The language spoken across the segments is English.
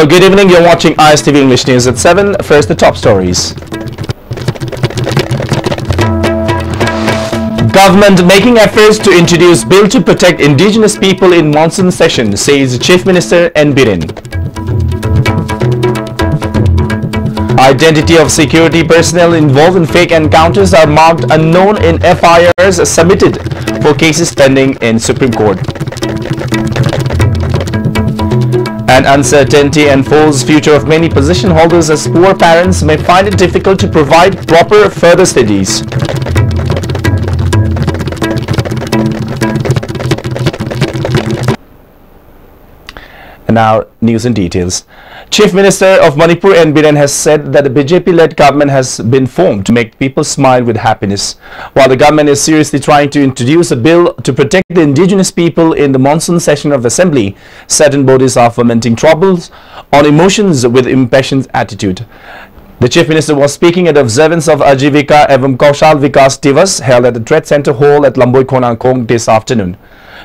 Hello, good evening. You're watching ISTV English News at 7. First, the top stories. Government making efforts to introduce bill to protect indigenous people in monsoon session, says Chief Minister N. Biren. Identity of security personnel involved in fake encounters are marked unknown in FIRs submitted for cases pending in Supreme Court. And uncertainty enfolds future of many position holders as poor parents may find it difficult to provide proper further studies. And now, news and details. Chief Minister of Manipur N. Biren has said that the BJP-led government has been formed to make people smile with happiness. While the government is seriously trying to introduce a bill to protect the indigenous people in the monsoon session of the Assembly, certain bodies are fomenting troubles on emotions with impassioned attitude. The Chief Minister was speaking at the observance of Ajivika Evam Kaushal Vikas Divas held at the Trade Center Hall at Lamboi Khonangkong this afternoon.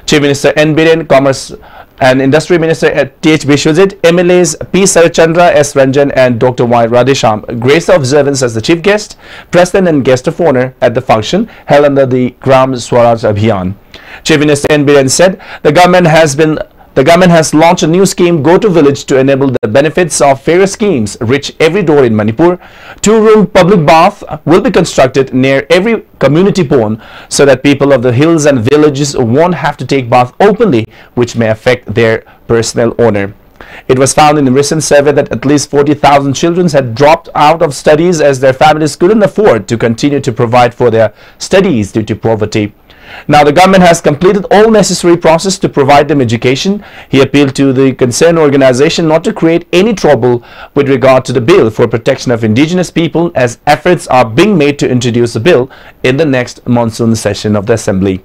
Chief Minister N. Biren, Commerce and Industry Minister T.H. Bishwajit, MLAs P. Sarachandra, S. Ranjan and Dr. Y. Radhesham graced the observance as the chief guest, president and guest of honor at the function held under the Gram Swaraj Abhiyan. Chief Minister N. Biren said the government has launched a new scheme, Go to Village, to enable the benefits of various schemes reach every door in Manipur. 2-room public bath will be constructed near every community pond so that people of the hills and villages won't have to take bath openly, which may affect their personal honor. It was found in a recent survey that at least 40,000 children had dropped out of studies as their families couldn't afford to continue to provide for their studies due to poverty. Now, the government has completed all necessary process to provide them education. He appealed to the concerned organization not to create any trouble with regard to the bill for protection of indigenous people, as efforts are being made to introduce the bill in the next monsoon session of the Assembly.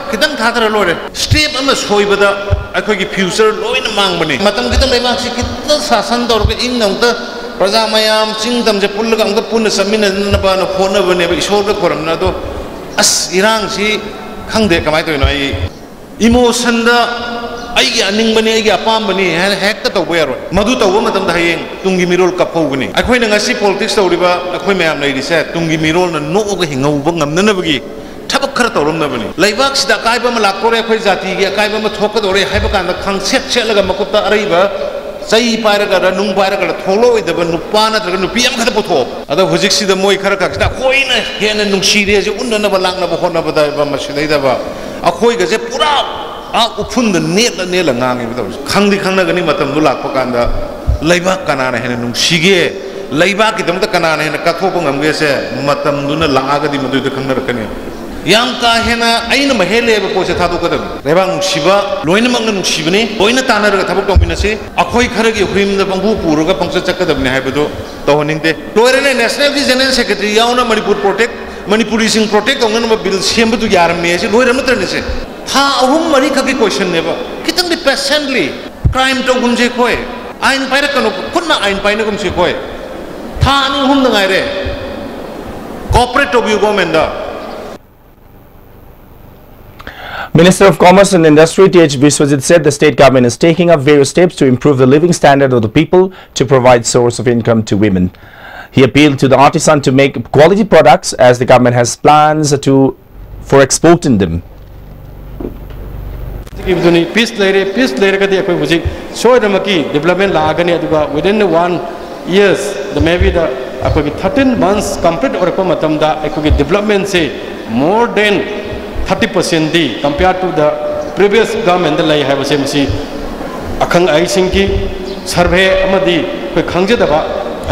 Kitang thatra lore step ama soibada akhoi future loina mangbani matam kitang lemak si kitang sasan dor ke ing nong ta praja mayam chingdam je pullaga ang punna samina na ba no phone bane ba isor ga koram na do as irang si khangde kamai to no ai emotion da ai gi aning bani ai gi apam bani hek ta to boyaro madu to matam da hayeng tungi mirol kapau gani akhoi na ngasi politics to riba akhoi mayam nei rise tungi mirol na no ga hingau ba ngam na bagi tabak khara tawram na bani laibak sida kaiba ma lakore khoi jati gi kaiba ma thok dore haiba kan khang set laga makupta araiba sai paira ga nung paira ga tholo ida ba nupa na tra nupi am khata potho ada hujik sida moi khara ka sida khoi na hena nung sire je unna na ba lang na ba hona ba da ba ma sidai da ba a khoi ga je pura a upun da net la ngang ba khangdi khangna ga ni matam du lak pa kan da laibak kana na hena nung sige laibak ki dam ta kana na hena ka thop ngam ge se matam du na la ga di madu da khangna rakani yang ka hena aina mahele ba pose thadu kadam rebang shiba loina mangan shibani loina tanar ga thabuk tomina se akhoi kharagi hrim da bangbu puruga pangsa chakadam ne haibado tawning de toirene national general secretary yauna manipur protect manipuri sing protect ongan ma bill sembu tu yaram me se loira matra ne se tha ahum mari khaki question ne ba kitang di patiently crime to gunje khoi ain paira kanu kunna ain paina gum se khoi tha ani hum ngai re corporate of you government da. Minister of Commerce and Industry T.H. Bishwajit said the state government is taking up various steps to improve the living standard of the people to provide source of income to women. He appealed to the artisan to make quality products as the government has plans for exporting them. Peace development within 1 year, maybe the 13 months complete or development say more than 30% compared to the previous government lai hai base masi akhang ai sing ki survey amadi koi khangje da ba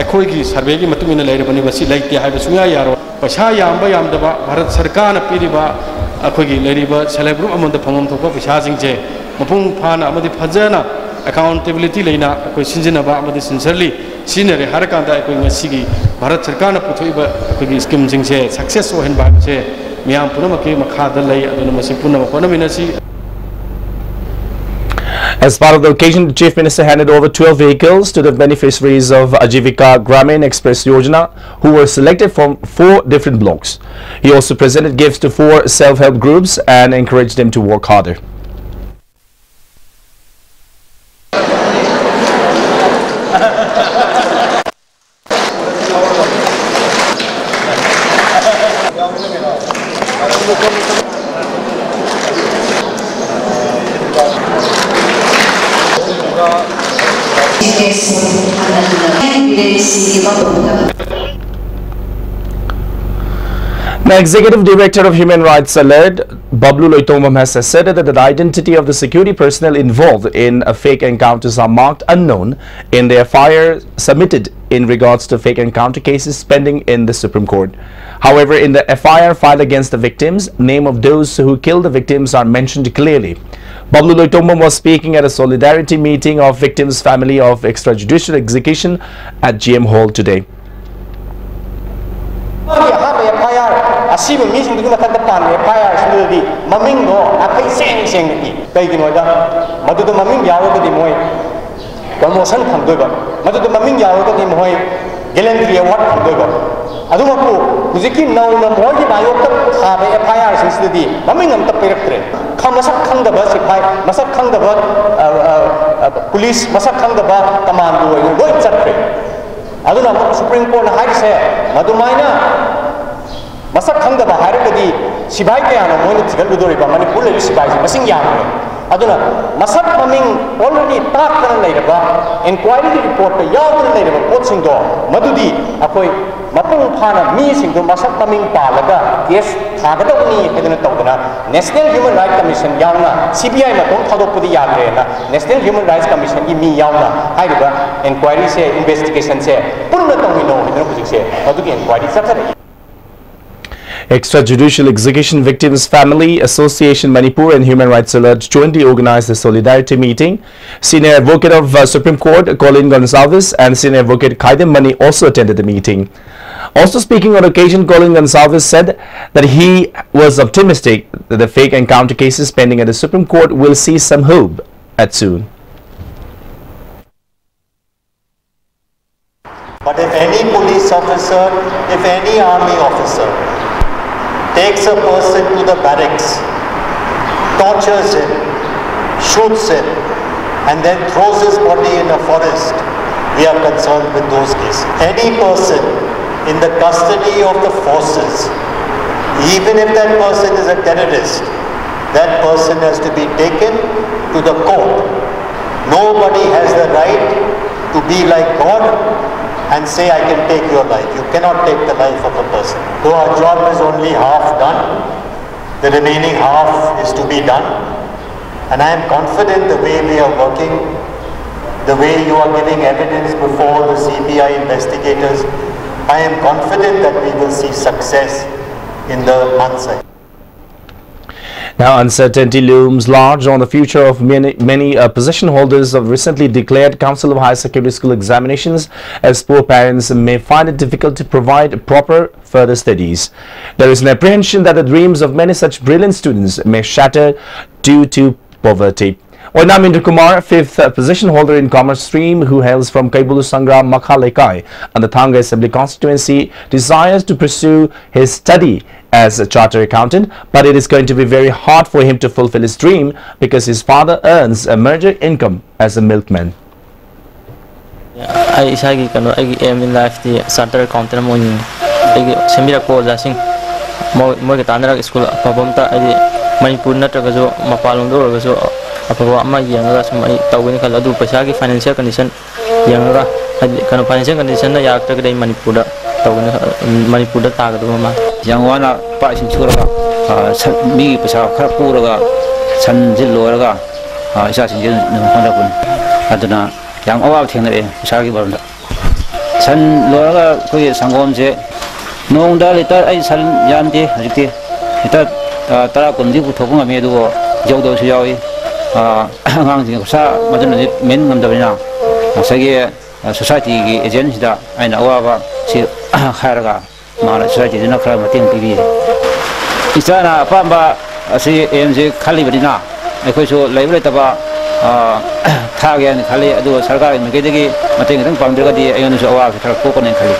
akhoi gi survey gi matung ina lai rabani basi lai te hai basuya yaro paisa yamba yamda ba bharat sarkar na piri ba akhoi gi lai ba self group amon da phangam thok paisa sing je mapung phana amadi phajana accountability leina akhoi sinjina ba amadi sincerely sinare har kan da akhoi ngasi gi bharat sarkar na puthoi ba akhoi gi scheme sing je success ho hen ba se As part of the occasion, the Chief Minister handed over 12 vehicles to the beneficiaries of Ajivika Gramin Express Yojana, who were selected from 4 different blocks. He also presented gifts to 4 self-help groups and encouraged them to work harder. The Executive Director of Human Rights Alert, Bablu Loitongmam, has asserted that the identity of the security personnel involved in fake encounters are marked unknown in the FIR submitted in regards to fake encounter cases pending in the Supreme Court. However, in the FIR filed against the victims, name of those who killed the victims are mentioned clearly. Bablu Loitongmam was speaking at a solidarity meeting of victims' family of extrajudicial execution at GM Hall today. Asibu meeting dengan kata pan FIR sendiri maming no akai seng ni kai gino da madu to maming yawo ko di moi promotion tham doi ba madu to maming yawo ko di moi gallantry award tham doi ba adu ma ko hujiki naw na moi di bayo ka kha be FIR sendiri maming am ta perak tre khamasak khang da ba sipai masak khang da ba police masak khang da ba commando no doi chat tre adu na Supreme Court na hai se madu maina masak khang da bahar kadi sibai ke ana moin thigal dori ba mani pul sibai masing yam aduna masak maming already tak kan lai ba inquiry report pe yaw kan lai ba pot sing do madudi akoi mapung phana mi sing do masak maming pa laga case thaga da ni hedna tawdana National Human Rights Commission yawna CBI ma tom thadok pudi ya re na National Human Rights Commission gi mi yawna hai ba inquiry se investigation se punna tawmi no hedna pujik se adugi inquiry sakha Extrajudicial Execution Victims Family Association Manipur and Human Rights Alert jointly organized a solidarity meeting. Senior Advocate of Supreme Court Colin Gonsalves and Senior Advocate Kaidem Mani also attended the meeting. Also speaking on occasion, Colin Gonsalves said that he was optimistic that the fake encounter cases pending at the Supreme Court will see some hope at soon. But if any police officer, if any army officer takes a person to the barracks, tortures him, shoots him, and then throws his body in a forest, we are concerned with those cases. Any person in the custody of the forces, even if that person is a terrorist, that person has to be taken to the court. Nobody has the right to be like God and say, I can take your life. You cannot take the life of a person. So our job is only half done. The remaining half is to be done. And I am confident the way we are working, the way you are giving evidence before the CBI investigators, I am confident that we will see success in the months ahead. Now, uncertainty looms large on the future of many position holders of recently declared Council of Higher Secondary School examinations, as poor parents may find it difficult to provide proper further studies. There is an apprehension that the dreams of many such brilliant students may shatter due to poverty. Oinam Kumar, 5th position holder in Commerce Stream, who hails from Kaibulu Sangram Makhalekai and the Thanga Assembly constituency, desires to pursue his study as a chartered accountant, but it is going to be very hard for him to fulfill his dream because his father earns a meager income as a milkman. I aim in life the chartered accountant morning. Semira Koza sing Mogatana school Pabonta Manipur Natragazo Mapalondoro Apama Yanga Tawin Kaladu Pasaki financial condition Yanga kind of financial condition Yakta Manipura Manipura Tagaduma. Yangwana Pashin Churaga, me Pasa Karapuraga, San Ziloraga, Sasin Honda Adana, Yang Owa Tinere, Sagi Borda. San Loraga, Koya Sangomze, no Dalita, I San Yandi, Riti, Tarakundi, Tokuma Medu, Jodo Sioi, Sa, Madonna, Men Mandavina, Sagi, Society agents that I know about Haraga. Mara society dina kra mating TV isana pamba asi MJ khali badina ekhoi so leibra taba थागे खाली सरकार मकई मतंग पादी अवा खर पोकने खाली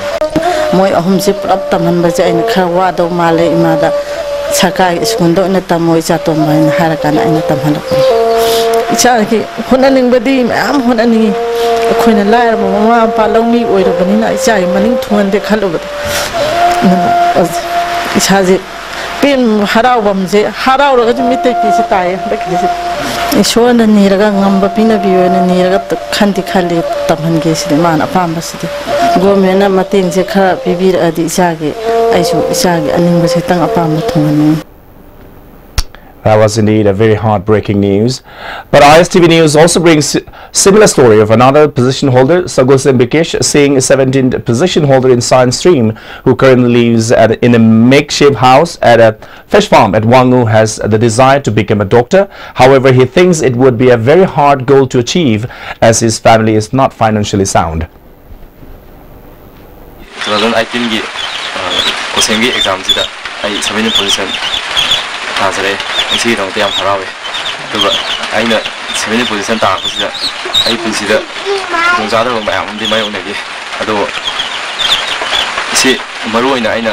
मोई अहम से पुरब तमन बजे खर वाद माले इमाद सरकार स्कूल तमोई चातोम हारकान तमहल इचा की होनानिंगबदी ma'am होनानी अखोइना lawyer mama Mopa लौमी ओइरबनिना इचा मनिंग थुंगनदे खलुबद इचाजे pen हरावबमजे हरावरगा मिते की ताय बकिसे ईश्वरना नीरगा ngamba pina biyoina niraga khandi khali tamhange sidi mana pamba sidi government mateng je khara bibir adi isage aisu isage aninga se tang apam thungani. That was indeed a very heartbreaking news. But ISTV News also brings similar story of another position holder, Sagosem Bikesh, seeing a 17th position holder in science stream who currently lives in a makeshift house at a fish farm at Wangu has the desire to become a doctor. However, he thinks it would be a very hard goal to achieve as his family is not financially sound. 2018 की coaching exam से दा आई 17 position थाजरे इसी दंग त्याम हरावे दुगा आइना 17 position ताकसिदा I पुंसिदा जोंजादा मयाम the my उनेगी अदो इसी मरुइना आइना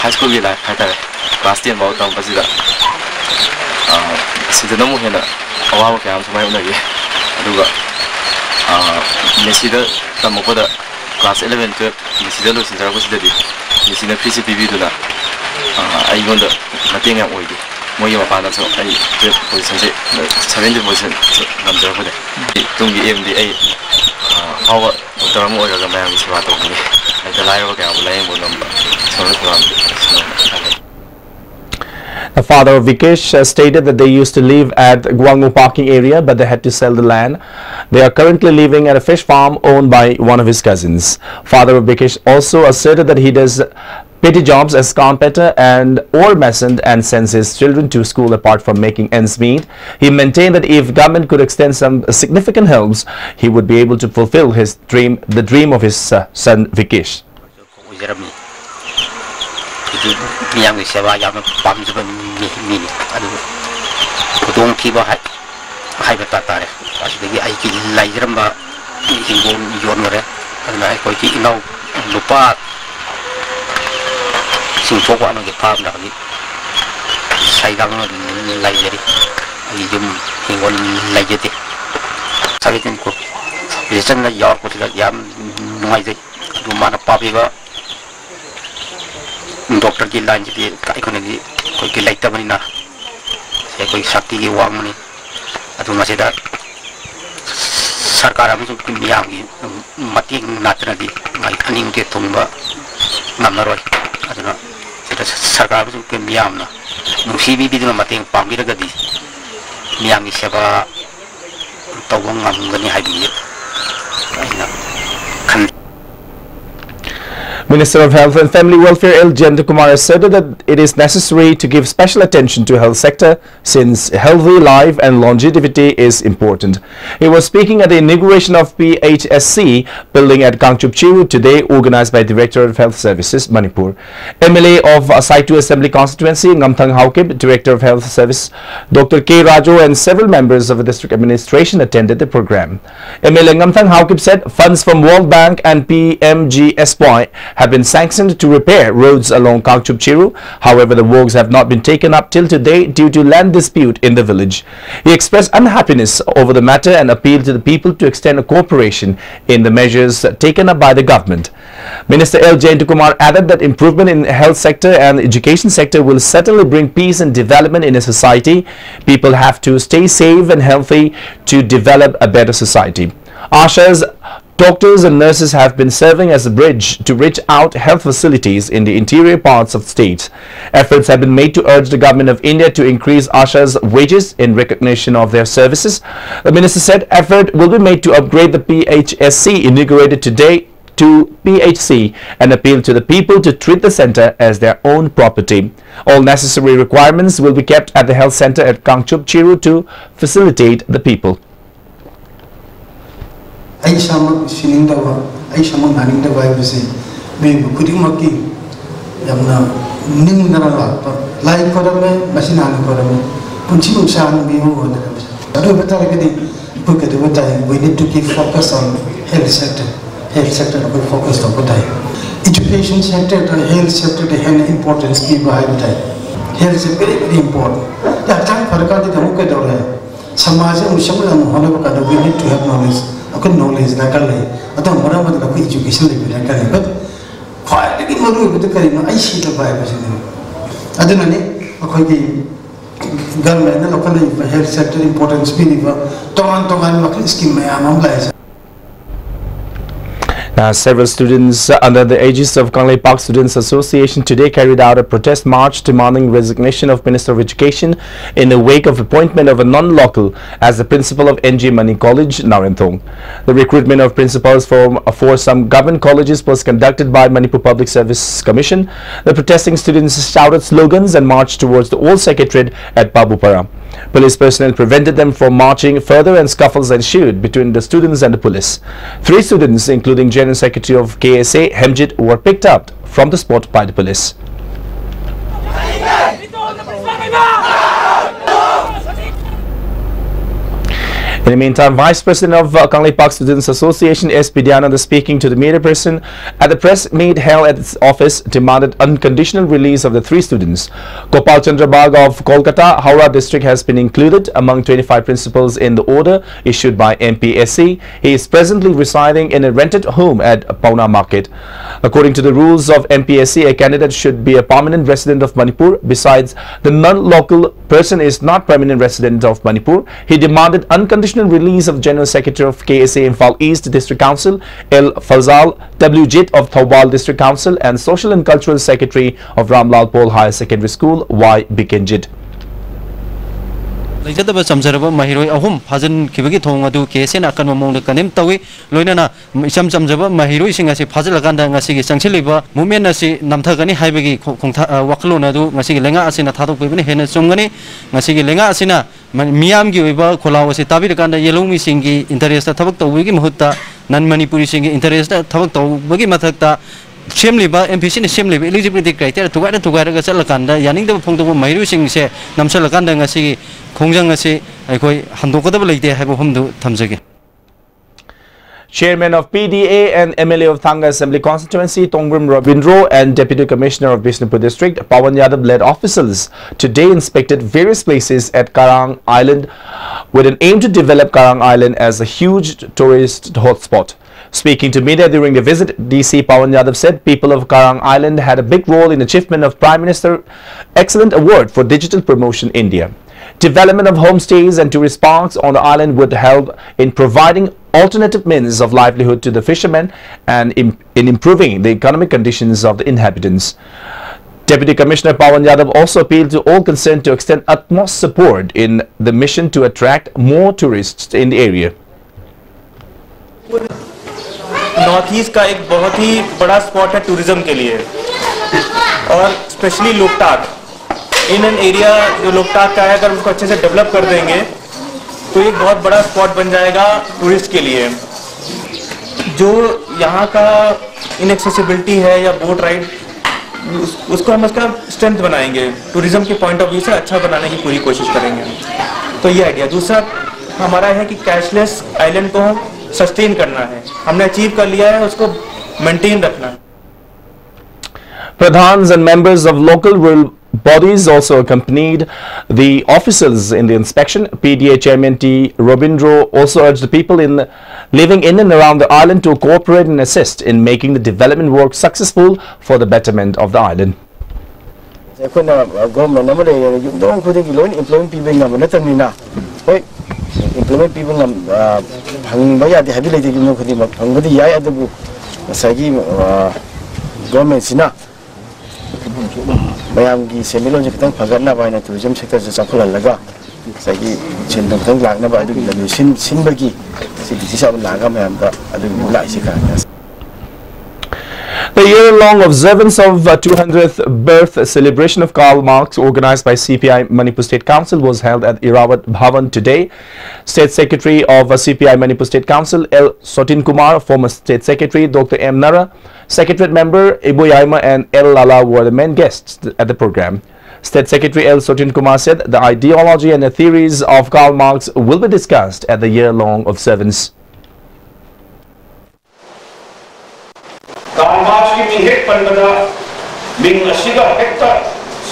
हाई स्कूल की लाइफ हाइतारे क्लास 10 बाउ तंग बसिदा सिदा नमु हेना अवाव क्याम समाय उनेगी दुगा मेसिदा तमकोदा क्लास 11 12 मेसिदा लोसिन जरबसिदादि मेसिना फीस पिबिदुना आइगोंदा मतेंग याम ओइदि मोय मपाना सो आई पोजीशन से 70% नमजरबदे तुंगी एमडी आई हावा डॉक्टर मो ओइरगा मयाम सेवा तोखनि आई दलायवा क्या बुलाएं बो नंबर सोनो programme. The father of Vikesh stated that they used to live at Guangmu parking area, but they had to sell the land. They are currently living at a fish farm owned by one of his cousins. Father of Vikesh also asserted that he does petty jobs as carpenter and ore mason and sends his children to school apart from making ends meet. He maintained that if government could extend some significant helps, he would be able to fulfill his dream, the dream of his son Vikesh. Yang sewa yang pam juga ni adu kudung kiba hai bertatare pas lagi ai ki lairam ba hingon yon mere adu ai koi ki inau lupa sing pokok anu ki pam lagi sai dang lai jadi ai jum hingon lai jadi sabitin ko biasan la yor ko tidak yam ngai jadi adu mana papi ba doctor की line जी काय कोने जी कोई की light बनी ना से कोई शक्ति की वांग मनी अतु मसेदा सरकार हम जो मियाम की मती नाचना दी माई अनिंग के तुंबा नमरोय अतु से सरकार जो के मियाम ना नुसी भी दिनो मती पांगी रगदी मियाम की सेवा तवंग ngani Hibi Minister of Health and Family Welfare L. Jayanta Kumar asserted that it is necessary to give special attention to health sector since healthy life and longevity is important. He was speaking at the inauguration of PHSC building at Kangchup Chiru today, organized by Director of Health Services, Manipur. MLA of Saitu Assembly Constituency, Ngamthang Haukip, Director of Health Service, Dr. K. Rajo and several members of the district administration attended the program. MLA Ngamthang Haukip said funds from World Bank and PMGSY have been sanctioned to repair roads along Kangchup Chiru. However, the works have not been taken up till today due to land dispute in the village. He expressed unhappiness over the matter and appealed to the people to extend a cooperation in the measures taken up by the government. Minister L. Jayanta Kumar added that improvement in the health sector and education sector will certainly bring peace and development in a society. People have to stay safe and healthy to develop a better society. Ashas, doctors and nurses have been serving as a bridge to reach out health facilities in the interior parts of states. Efforts have been made to urge the government of India to increase Asha's wages in recognition of their services. The minister said effort will be made to upgrade the PHSC inaugurated today to PHC and appeal to the people to treat the center as their own property. All necessary requirements will be kept at the health center at Kangchup Chiru to facilitate the people. I sama sining dawa, I sama naning dawa ibisi. Me kuting maki, yamna ning dara la. Lai korame, masinan korame. Kunci usahan bimu wala. We need to keep focus on health sector. Health sector we focus on education sector, the health sector, the health importance give health is very important. The time for the Samaj we need to have knowledge. Knowledge education but I see the Bible. I don't know. Government local health sector importance scheme. Now, several students under the aegis of Kanglei Park Students Association today carried out a protest march demanding resignation of Minister of Education in the wake of appointment of a non-local as the principal of NG Mani College, Naranthong. The recruitment of principals for some government colleges was conducted by Manipur Public Service Commission. The protesting students shouted slogans and marched towards the old secretariat at Babupara. Police personnel prevented them from marching further and scuffles ensued between the students and the police. 3 students, including General Secretary of KSA, Hemjit, were picked up from the spot by the police. In the meantime, Vice President of Kanglei Park Students Association, S. Pidyananda, speaking to the media person at the press meet held at its office, demanded unconditional release of the 3 students. Gopal Chandra Bagh of Kolkata, Howrah district has been included among 25 principals in the order issued by MPSC. He is presently residing in a rented home at Pauna Market. According to the rules of MPSC, a candidate should be a permanent resident of Manipur. Besides, the non-local person is not permanent resident of Manipur. He demanded unconditional release of General Secretary of KSA Imphal East District Council, L. Fazal W. Jit of Thawbal District Council, and Social and Cultural Secretary of Ramlal Pol Higher Secondary School, Y. Bikenjit. Legitimate Samsaraba Mahiro Ahum, Hazan Kibaki Tonga, Kasen, Akan Kanim Tawi, Loinana, Sam Samsaba, Mahiro Singasi, Pazalaganda, Nasi, Sansiliba, Mumenasi, Namtagani, Haibagi, Wakalona, Nasi Lenga Asina, Tato Pibin, Hena Sungani, Nasi Lenga Asina, Miam Giva, Kola was a Tabikanda, Yellow Missingi, Interest, Tabak, Wigi Muta, non Manipuri singing, Interest, Tabak, Wigi Matata. Shamely, MPC is shamely eligibility criteria to get together as Alakanda, Yaning the Ponto Mayusing say, Namsalakanda Nasi, Kongjangasi, Handokadabali, they have a home to Tamzaki. Chairman of PDA and MLA of Thanga Assembly Constituency, Tongrim Robindro, and Deputy Commissioner of Bishnupur District, Pawan Yadav led officials today inspected various places at Karang Island with an aim to develop Karang Island as a huge tourist hotspot. Speaking to media during the visit, DC Pawan Yadav said people of Karang Island had a big role in achievement of Prime Minister Excellent Award for Digital Promotion India. Development of homestays and tourist parks on the island would help in providing alternative means of livelihood to the fishermen and in improving the economic conditions of the inhabitants. Deputy Commissioner Pawan Yadav also appealed to all concerned to extend utmost support in the mission to attract more tourists in the area. North east का एक बहुत ही बड़ा spot है tourism के लिए और specially Loktak in an area जो लोकटाक का है अगर उसको अच्छे से डेवलप कर देंगे तो एक बहुत बड़ा स्पॉट बन जाएगा टूरिस्ट के लिए जो यहाँ का इनएक्सेसिबिलिटी है या बोट राइड उसको हम उसका स्ट्रेंथ बनाएंगे टूरिज्म के पॉइंट ऑफ व्यू से अच्छा बनाने की पूरी कोशिश करेंगे तो ये आइडिया दूसरा हमारा है कि कैशलेस आइलैंड को हम सस्टेन करना है हमने अचीव कर लिया है उसको मेंटेन रखना है Pradhans and members of local rural bodies also accompanied the officials in the inspection. PDA Chairman T. Robindro also urged the people living in and around the island to cooperate and assist in making the development work successful for the betterment of the island. Implement people hanging heavy adabu Sagi government sina Mayamgi semilogic Pagana by tourism sector Sakula Laga Sagi Chindam Lagna by the Sinbagi City of Lagam and the The year-long observance of 200th birth celebration of Karl Marx organized by CPI Manipur State Council was held at Irawat Bhavan today. State Secretary of CPI Manipur State Council L. Sotin Kumar, former State Secretary Dr. M. Nara, Secretariat Member Ibu Yaima and L. Lala were the main guests at the program. State Secretary L. Sotin Kumar said the ideology and the theories of Karl Marx will be discussed at the year-long observance. Karl Marx ki ming hek panbada ming asiga hekta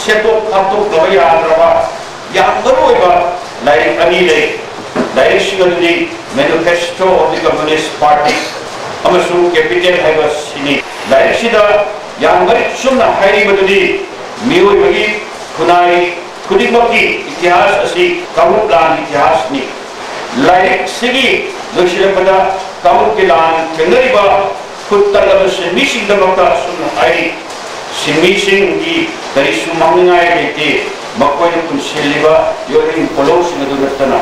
seto khato gaya rawa yang daroi like ani lay directionally manifesto of the Communist Party amasu capital haiba sini direction yang mari sumna hairi badudi mioi bagi kunai kudimaki itihas asli kamu plan itihas ni like sigi doshira pada kamu kilan kenariba kuttala missing the mata sumna hairi missing di dari sumangai bete makoy pun siliba yoring polos na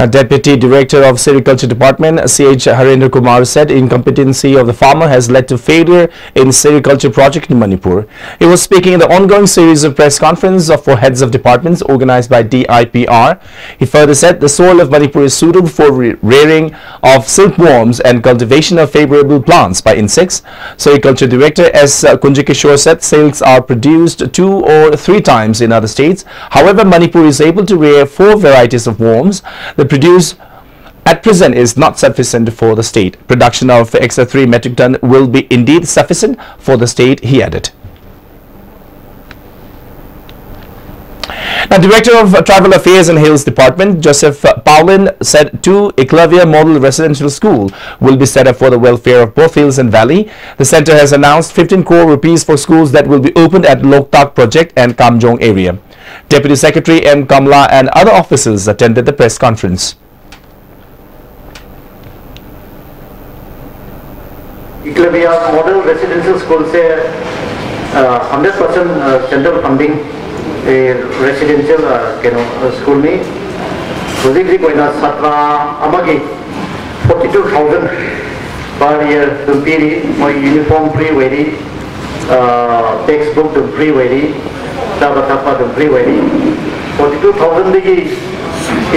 Deputy Director of Sericulture Department C.H. Harendra Kumar said incompetency of the farmer has led to failure in sericulture project in Manipur. He was speaking in the ongoing series of press conferences for heads of departments organized by DIPR. He further said the soil of Manipur is suitable for rearing of silkworms and cultivation of favorable plants by insects. Sericulture Director S. Kunjikishore said silks are produced 2 or 3 times in other states. However, Manipur is able to rear 4 varieties of worms. The produce at present is not sufficient for the state. Production of extra 3 metric ton will be indeed sufficient for the state, he added. Now, Director of Tribal Affairs and Hills Department Joseph Paulin said 2 Eklavya Model Residential School will be set up for the welfare of both hills and valley. The center has announced 15 crore rupees for schools that will be opened at Loktak project and Kamjong area. Deputy Secretary M. Kamla and other officers attended the press conference. Eklavya Model Residential School se 100% central funding residential school ni project ko ina satra amagi 42,000 per year to be my uniform free way textbook to free way tapa to free way 42,000 digi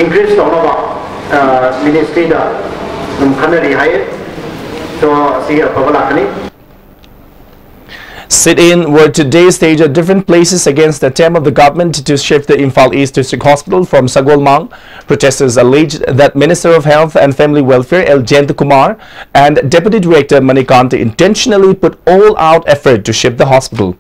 increase on about ministry da kanari high so see a pawala Sit-in were today staged at different places against the attempt of the government to shift the Imphal East District Hospital from Sagolmang. Protesters alleged that Minister of Health and Family Welfare L. Jayant Kumar and Deputy Director Manikanta intentionally put all-out effort to shift the hospital.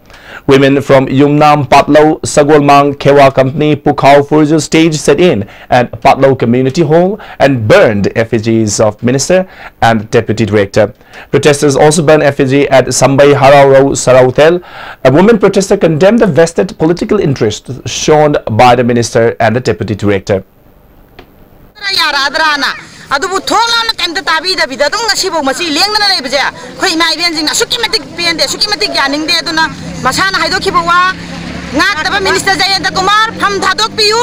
Women from Yumnam, Patlau, Sagolmang, Kewa Company, Pukhao Furjo staged sit-in at Patlau Community Hall and burned effigies of Minister and Deputy Director. Protesters also burned effigy at Sambai Harao Sarautel. A woman protester condemned the vested political interest shown by the Minister and the Deputy Director. adubu thonglam na kemta tabi da bida tung ngasibo masi lengna na lebeja khoi mai ben jing na sukimatik pende sukimatik yaning de aduna masana haido khibo wa ngak taba Minister Jayant Kumar pham thadok piu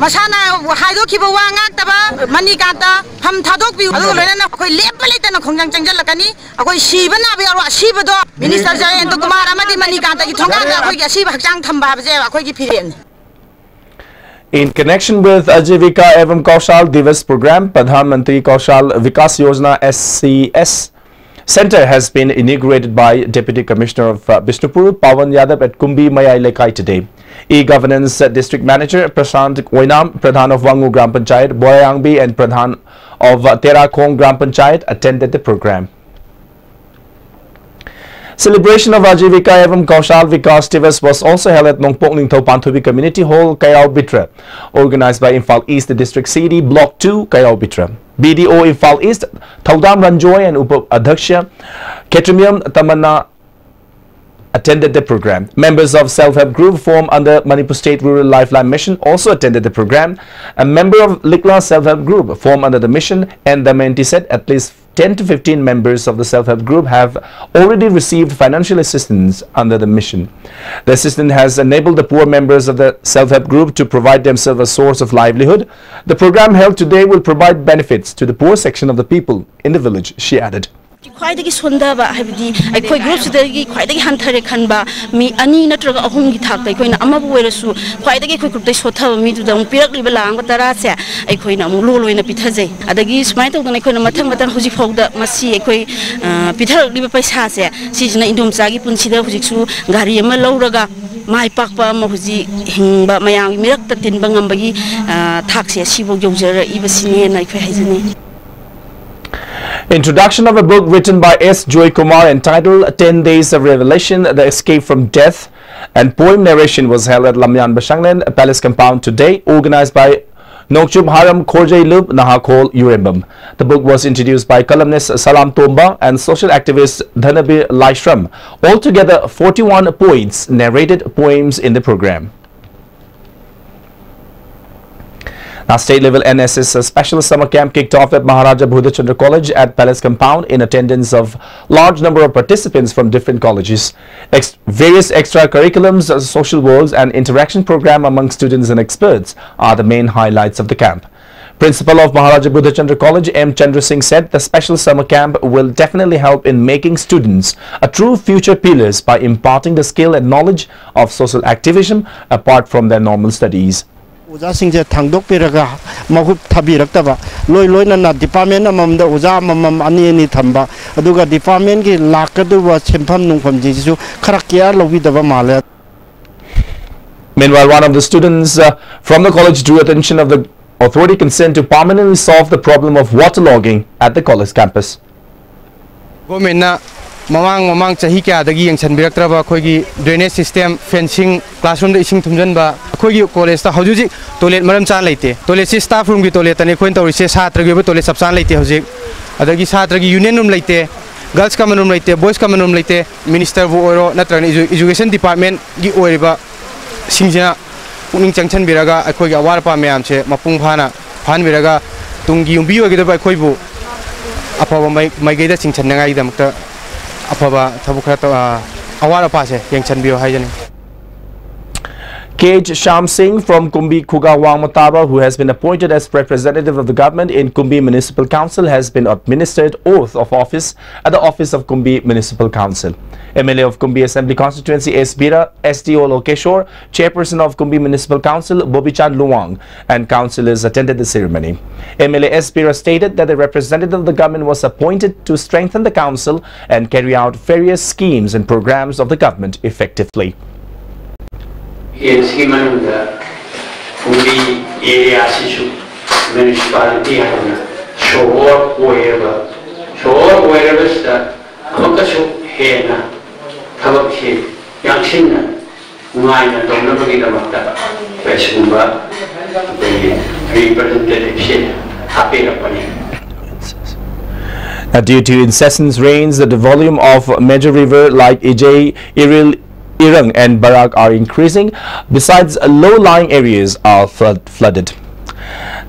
masana haido khibo wa ngak taba Manikanta pham thadok piu adu loina na khoi lepa leita na khongjang changjal lakani akoi siba na be aro siba do Minister Jayant Kumar amadi Manikanta ki thonga ga khoi gi siba hakjang thamba baje akoi gi phiren. In connection with Ajivika Evam Kaushal Divas program, Pradhan Mantri Kaushal Vikas Yojana SCS Center has been inaugurated by Deputy Commissioner of Bishnupur, Pawan Yadav at Kumbi Mayai Lekai today. E-Governance District Manager Prashant Oinam, Pradhan of Wangu Gram Panchayat, Boyangbi and Pradhan of Terakong Gram Panchayat attended the program. Celebration of Ajivika Evam Kaushal Vikas Divas was also held at Nongpok Ningthau Panthubi Community Hall, Kayao Bitra, organized by Imphal East District CD Block 2, Kayao Bitra. BDO Imphal East, Thaudam Ranjoy and Upadhyaksha Ketrimium Tamanna attended the program. Members of Self-Help Group formed under Manipur State Rural Lifeline Mission also attended the program. A member of Likla Self-Help Group formed under the mission, and Damayanti said at least 10 to 15 members of the Self-Help Group have already received financial assistance under the mission. The assistance has enabled the poor members of the Self-Help Group to provide themselves a source of livelihood. The program held today will provide benefits to the poor section of the people in the village, she added. ख्वाइदगी सोंदबा हाइबदी अखोय group सिदगी ख्वाइदगी हंथरे खनबा मी अनि नत्रगा अहुम गी थाक अखोयना अमबु वेरसु ख्वाइदगी अखोय ग्रुप दै सोथब मी दुदा पिरकलिबा लांग तरा से अखोयना मु लोलोइना पिथजै अदगी स्माइ तौदन अखोयना मथंग मथंग हुजि फौदा मसी अखोय पिथरलिबा पैसा से सिजना इंदोमचागी पुनसिदा हुजिसु गाड़ी अमा लौरगा माइ पाकपा अमा हुजि हिंबा मयाम मिरकता तिनबा ngambagi thakse sibo yojara ibasine na अखोय हाइजनी. Introduction of a book written by S. Joy Kumar entitled 10 Days of Revelation, The Escape from Death, and poem narration was held at Lamyan Bashanglen Palace Compound today, organized by Nokchub Haram Khorjai Lub Nahakol Urembam. The book was introduced by columnist Salam Tomba and social activist Dhanabir Laishram. Altogether, 41 poets narrated poems in the program. Now, state-level NSS special summer camp kicked off at Maharaja Bhuda Chandra College at Palace Compound in attendance of large number of participants from different colleges. Various extracurriculums, social works and interaction program among students and experts are the main highlights of the camp. Principal of Maharaja Bhuda Chandra College, M. Chandra Singh, said the special summer camp will definitely help in making students a true future pillars by imparting the skill and knowledge of social activism apart from their normal studies. Uja singje thangdok piraga mahup thabirakta loi loina na department amamda uja amam ani ani thamba aduga department ki lakadu wa chempham nungpham jisu kharakia lobidaba male. Meanwhile, one of the students from the college drew attention of the authority concerned to permanently solve the problem of waterlogging at the college campus. Government mamang chahi kya dagi yangchan biraktraba khoigi drainage system fencing classroom da ising thumjanba khoigi college ta hauji toilet maram chan leite toilet si staff room gi toilet tani khoin tawri se satra gi toilet sab chan leite hauji adagi satra gi union room leite girls common room leite boys common room leite minister bu oro natrani education department gi oiriba singjana puning changchan biraga khoigi awar pa mayam che mapung phana phan biraga tungi umbi ogi da khoi bu apaba mai gaida chingchan nangai damta K.H. Sham Singh from Kumbi Khugawang Motaba, who has been appointed as representative of the government in Kumbi Municipal Council, has been administered oath of office at the office of Kumbi Municipal Council. MLA of Kumbi Assembly Constituency S. Bira, SDO Lokeshwar, Chairperson of Kumbi Municipal Council Bobichan Luwang, and councillors attended the ceremony. MLA S. Bira stated that the representative of the government was appointed to strengthen the council and carry out various schemes and programs of the government effectively. Yes, Himanunda, Kumbi area issue, municipality, show wherever is the Mokashu Hena, Tabaki, Yangsina, Mine, Donabagi Namata, Veshumba, the representative, happy upon it. Due to incessant rains, the volume of major river like Ijay, Iril, Irang and Barak are increasing. Besides, low-lying areas are flooded.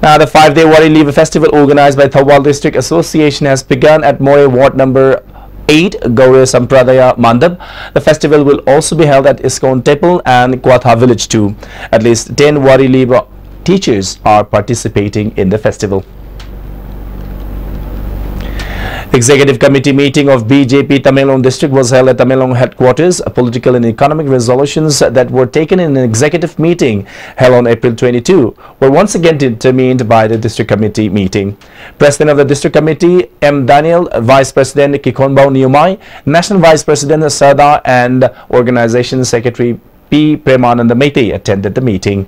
Now, the 5-day Wari Lever Festival organized by Thawal District Association has begun at More Ward number 8, Gauriya Sampradaya Mandap. The festival will also be held at Iskon Temple and Kwatha village too. At least 10 Wari Lever teachers are participating in the festival. Executive Committee meeting of BJP Tamenglong District was held at Tamenglong headquarters. Political and economic resolutions that were taken in an executive meeting held on April 22 were once again determined by the District Committee meeting. President of the District Committee M. Daniel, Vice President Kikonbao Niyumai, National Vice President Sardar and Organization Secretary P. Premananda Meite attended the meeting.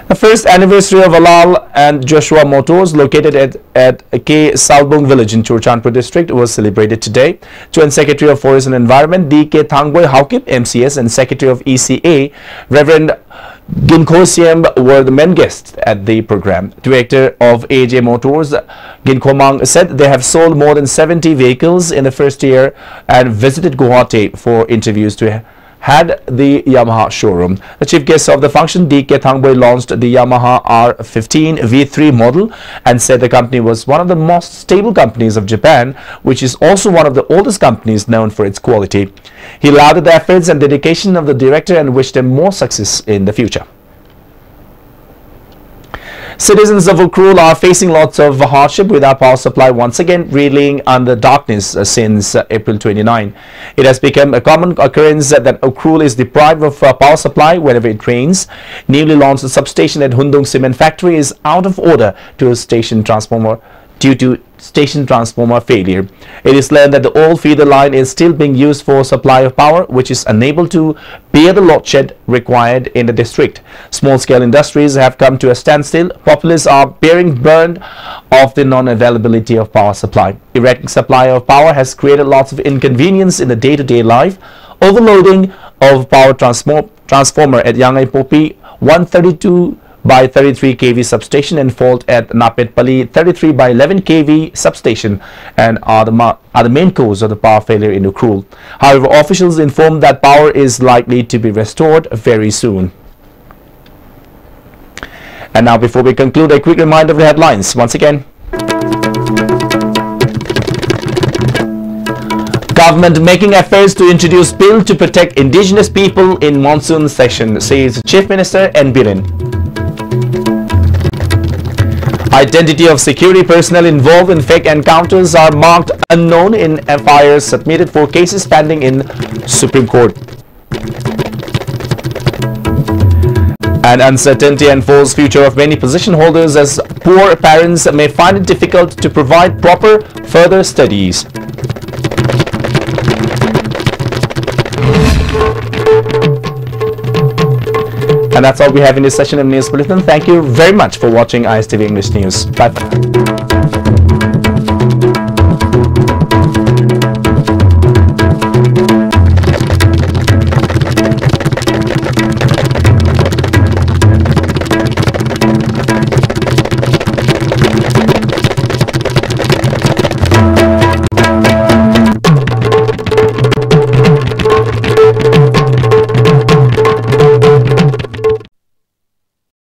The first anniversary of Alal and Joshua Motors, located at K. Salbung village in Churchandpur district, was celebrated today. Joint Secretary of Forest and Environment D.K. Thangboy Haukip, MCS, and Secretary of ECA, Reverend Ginko Siem, were the main guests at the program. Director of AJ Motors, Ginko Mang, said they have sold more than 70 vehicles in the first year and visited Guwahati for interviews to had the Yamaha showroom. The chief guest of the function, D.K. Thangboy, launched the Yamaha R15 V3 model and said the company was one of the most stable companies of Japan, which is also one of the oldest companies known for its quality. He lauded the efforts and dedication of the director and wished him more success in the future. Citizens of Ukhrul are facing lots of hardship without power supply once again reeling under darkness since April 29. It has become a common occurrence that Ukhrul is deprived of power supply whenever it rains. Newly launched substation at Hundung Cement Factory is out of order to a station transformer due to station transformer failure. It is learned that the old feeder line is still being used for supply of power, which is unable to bear the load shed required in the district. Small-scale industries have come to a standstill. Populace are bearing burden of the non-availability of power supply. Erratic supply of power has created lots of inconvenience in the day-to-day life. Overloading of power transformer at Yangai Popi 132 by 33 kV substation and fault at Napetpally 33 by 11 kV substation and are the main cause of the power failure in Ukhrul. However, officials informed that power is likely to be restored very soon. And now, before we conclude, a quick reminder of the headlines once again. Government making efforts to introduce bill to protect indigenous people in monsoon session, says Chief Minister N. Biren. Identity of security personnel involved in fake encounters are marked unknown in FIRs submitted for cases pending in Supreme Court. And uncertainty enfolds future of many position holders as poor parents may find it difficult to provide proper further studies. And that's all we have in this session of News Bulletin. Thank you very much for watching ISTV English News. Bye for now.